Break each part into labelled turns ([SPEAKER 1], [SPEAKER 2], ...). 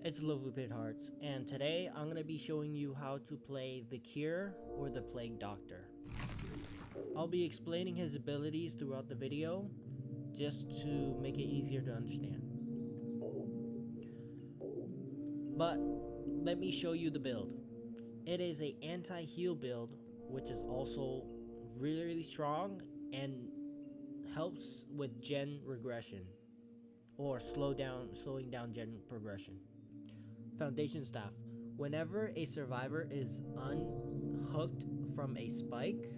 [SPEAKER 1] It's Lovely Pit Hearts, and today I'm going to be showing you how to play the Cure or the Plague Doctor. I'll be explaining his abilities throughout the video, just to make it easier to understand. But let me show you the build. It is an anti-heal build, which is also really strong and helps with gen regression, or slowing down gen progression. Foundation staff. Whenever a survivor is unhooked from a spike,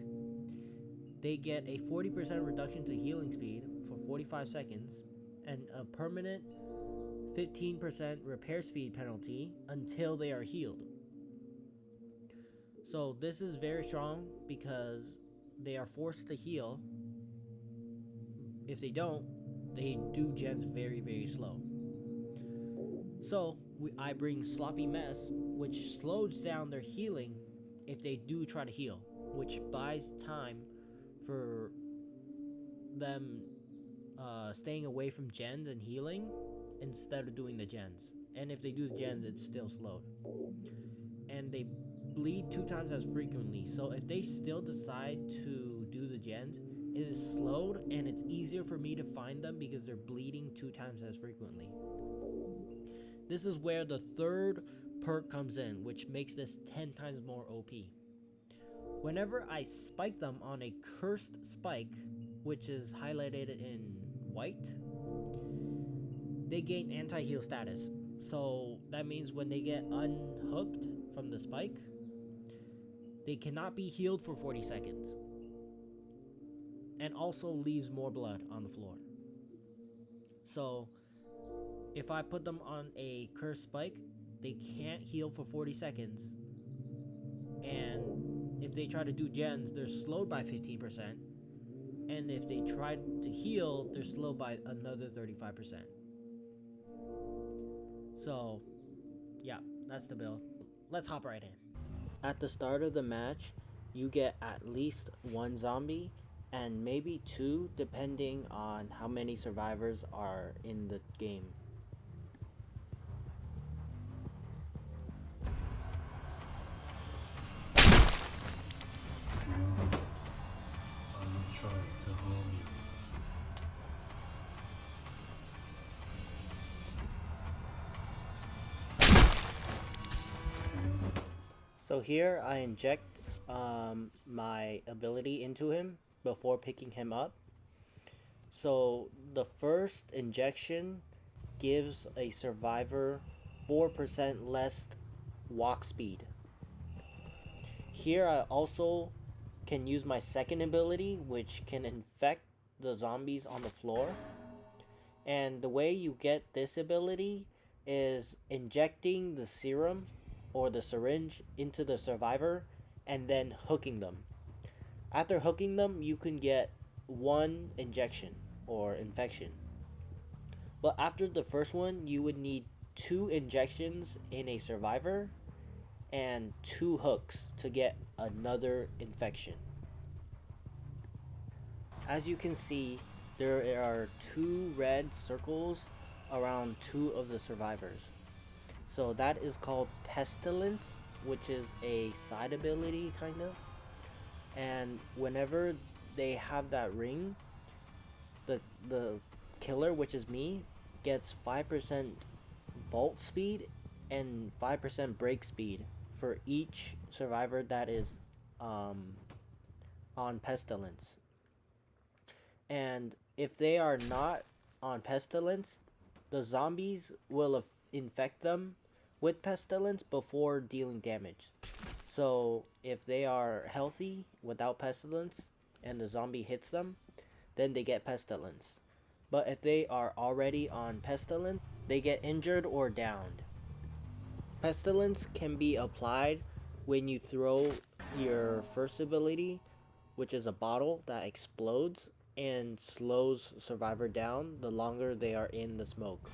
[SPEAKER 1] they get a 40% reduction to healing speed for 45 seconds and a permanent 15% repair speed penalty until they are healed. So this is very strong because they are forced to heal. If they don't, they do gens very slow. So I bring Sloppy Mess, which slows down their healing if they do try to heal, which buys time for them staying away from gens and healing instead of doing the gens. And if they do the gens, it's still slowed. And they bleed 2 times as frequently, so if they still decide to do the gens, it is slowed and it's easier for me to find them because they're bleeding 2 times as frequently. This is where the third perk comes in, which makes this 10 times more OP. Whenever I spike them on a cursed spike, which is highlighted in white, they gain anti-heal status. So that means when they get unhooked from the spike, they cannot be healed for 40 seconds. And also leaves more blood on the floor. So if I put them on a cursed spike, they can't heal for 40 seconds. And if they try to do gens, they're slowed by 15%. And if they try to heal, they're slowed by another 35%. So, yeah, that's the build. Let's hop right in. At the start of the match, you get at least 1 zombie and maybe 2 depending on how many survivors are in the game.
[SPEAKER 2] I'm trying to harm you.
[SPEAKER 1] So here I inject my ability into him before picking him up. So the first injection gives a survivor 4% less walk speed. Here I also can use my second ability, which can infect the zombies on the floor. And the way you get this ability is injecting the serum or the syringe into the survivor and then hooking them. After hooking them, you can get 1 injection or infection. But after the first one, you would need 2 injections in a survivor and 2 hooks to get another infection. As you can see, there are 2 red circles around 2 of the survivors. So that is called Pestilence, which is a side ability kind of. And whenever they have that ring, the killer, which is me, gets 5% vault speed and 5% break speed for each survivor that is on Pestilence. And if they are not on Pestilence, the zombies will infect them with Pestilence before dealing damage. So if they are healthy without Pestilence and the zombie hits them, then they get Pestilence. But if they are already on Pestilence, they get injured or downed. Pestilence can be applied when you throw your first ability, which is a bottle that explodes and slows survivor down the longer they are in the smoke.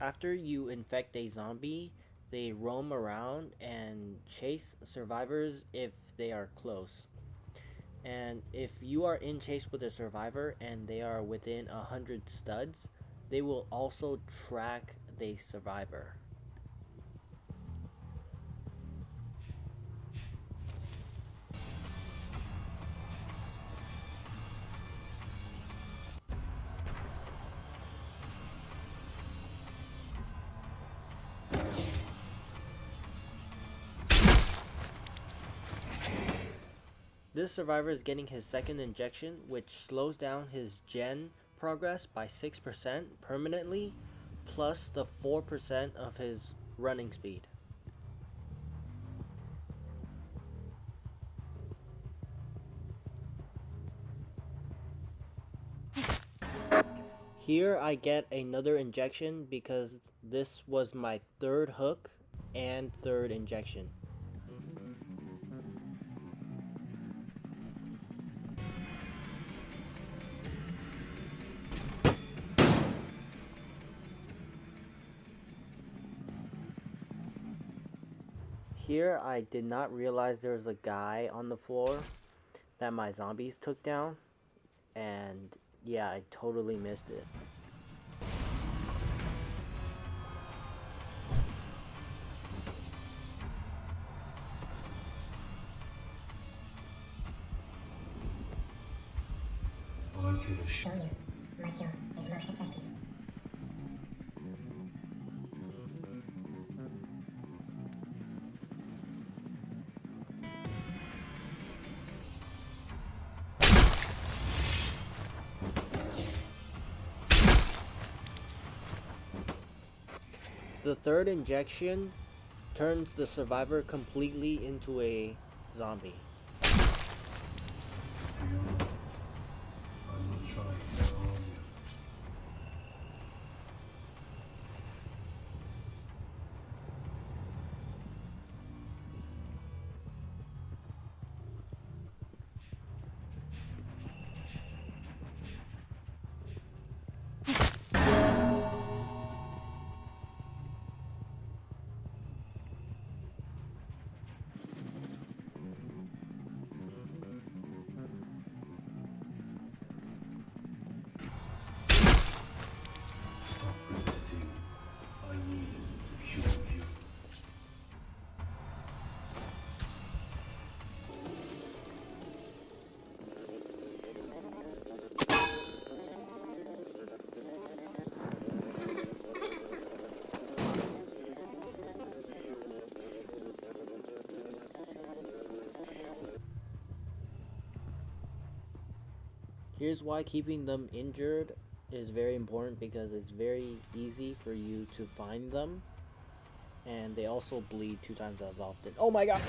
[SPEAKER 1] After you infect a zombie, they roam around and chase survivors if they are close. And if you are in chase with a survivor and they are within 100 studs, they will also track the survivor. This survivor is getting his second injection, which slows down his gen progress by 6% permanently, plus the 4% of his running speed. Here I get another injection because this was my third hook and third injection. Here I did not realize there was a guy on the floor that my zombies took down, and yeah, I totally missed it.
[SPEAKER 2] I can assure you, my cure is most effective.
[SPEAKER 1] The third injection turns the survivor completely into a zombie.
[SPEAKER 2] Fiona, I'm not trying to harm you. Stop resisting. I need to cure you.
[SPEAKER 1] Here's why keeping them injured is very important, because it's very easy for you to find them, and they also bleed 2 times as often. Oh my god!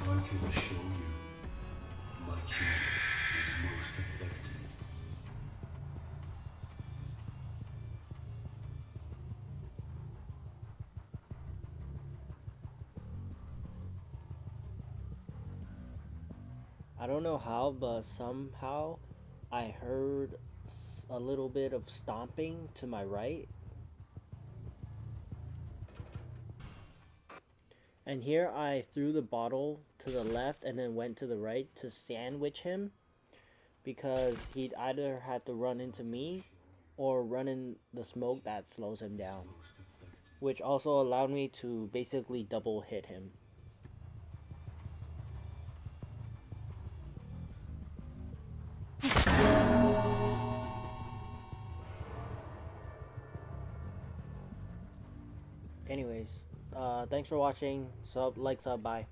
[SPEAKER 2] I can assure you, my cure is most effective.
[SPEAKER 1] I don't know how, but somehow I heard a little bit of stomping to my right. And here I threw the bottle to the left and then went to the right to sandwich him, because he'd either have to run into me or run in the smoke that slows him down,
[SPEAKER 2] Most effective.
[SPEAKER 1] which also allowed me to basically double hit him. Thanks for watching. Sub, like, sub, bye.